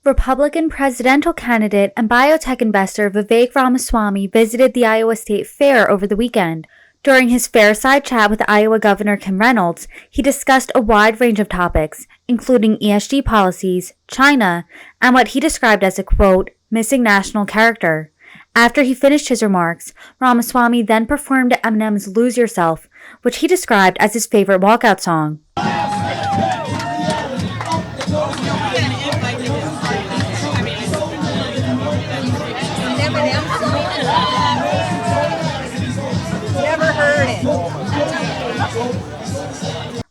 Republican presidential candidate and biotech investor Vivek Ramaswamy visited the Iowa State Fair over the weekend. During his Fairside chat with Iowa Governor Kim Reynolds, he discussed a wide range of topics, including ESG policies, China, and what he described as a, quote, missing national character. After he finished his remarks, Ramaswamy then performed Eminem's Lose Yourself, which he described as his favorite walkout song.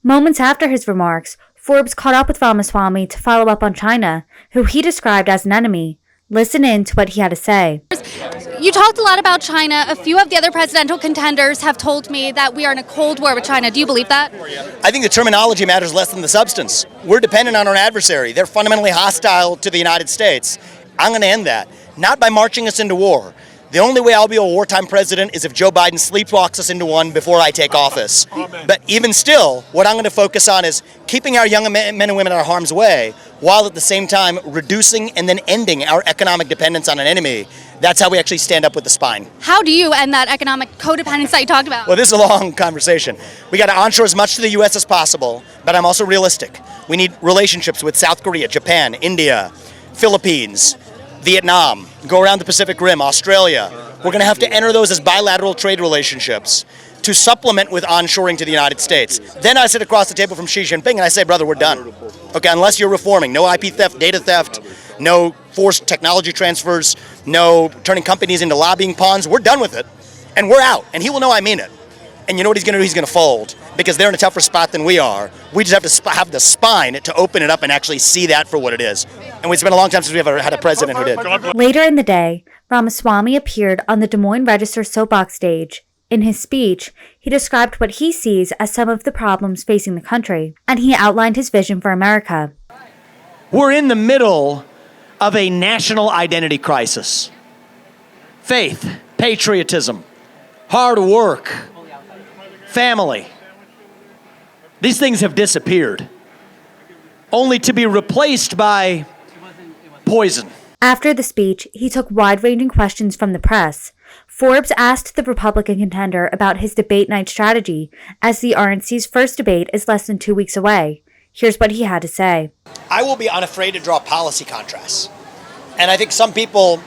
Moments after his remarks, Forbes caught up with Ramaswamy to follow up on China, who he described as an enemy. Listen in to what he had to say. You talked a lot about China. A few of the other presidential contenders have told me that we are in a Cold War with China. Do you believe that? I think the terminology matters less than the substance. We're dependent on our adversary. They're fundamentally hostile to the United States. I'm going to end that, not by marching us into war. The only way I'll be a wartime president is if Joe Biden sleepwalks us into one before I take office. But even still, what I'm going to focus on is keeping our young men and women out of harm's way, while at the same time reducing and then ending our economic dependence on an enemy. That's how we actually stand up with the spine. How do you end that economic codependence that you talked about? Well, this is a long conversation. We got to onshore as much to the U.S. as possible, but I'm also realistic. We need relationships with South Korea, Japan, India, Philippines, Vietnam, go around the Pacific Rim, Australia. We're going to have to enter those as bilateral trade relationships to supplement with onshoring to the United States. Then I sit across the table from Xi Jinping and I say, brother, we're done. Okay, unless you're reforming, no IP theft, data theft, no forced technology transfers, no turning companies into lobbying pawns. We're done with it, and we're out. And he will know I mean it. And you know what he's going to do? He's going to fold, because they're in a tougher spot than we are. We just have to have the spine to open it up and actually see that for what it is. And it's been a long time since we've ever had a president who did. Later in the day, Ramaswamy appeared on the Des Moines Register soapbox stage. In his speech, he described what he sees as some of the problems facing the country, and he outlined his vision for America. We're in the middle of a national identity crisis. Faith, patriotism, hard work, family. These things have disappeared, only to be replaced by poison. After the speech, he took wide-ranging questions from the press. Forbes asked the Republican contender about his debate night strategy, as the RNC's first debate is less than 2 weeks away. Here's what he had to say. I will be unafraid to draw policy contrasts. And I think some people,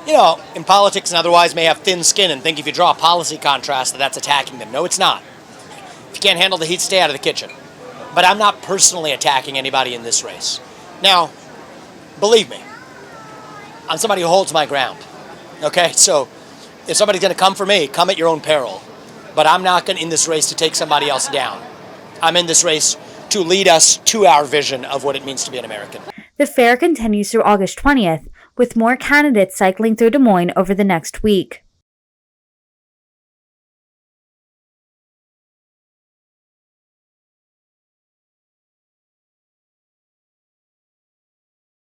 in politics and otherwise may have thin skin and think if you draw a policy contrast that's attacking them. No, it's not. If you can't handle the heat, stay out of the kitchen. But I'm not personally attacking anybody in this race. Now, believe me, I'm somebody who holds my ground. Okay, so if somebody's going to come for me, come at your own peril. But I'm not going in this race to take somebody else down. I'm in this race to lead us to our vision of what it means to be an American. The fair continues through August 20th, with more candidates cycling through Des Moines over the next week.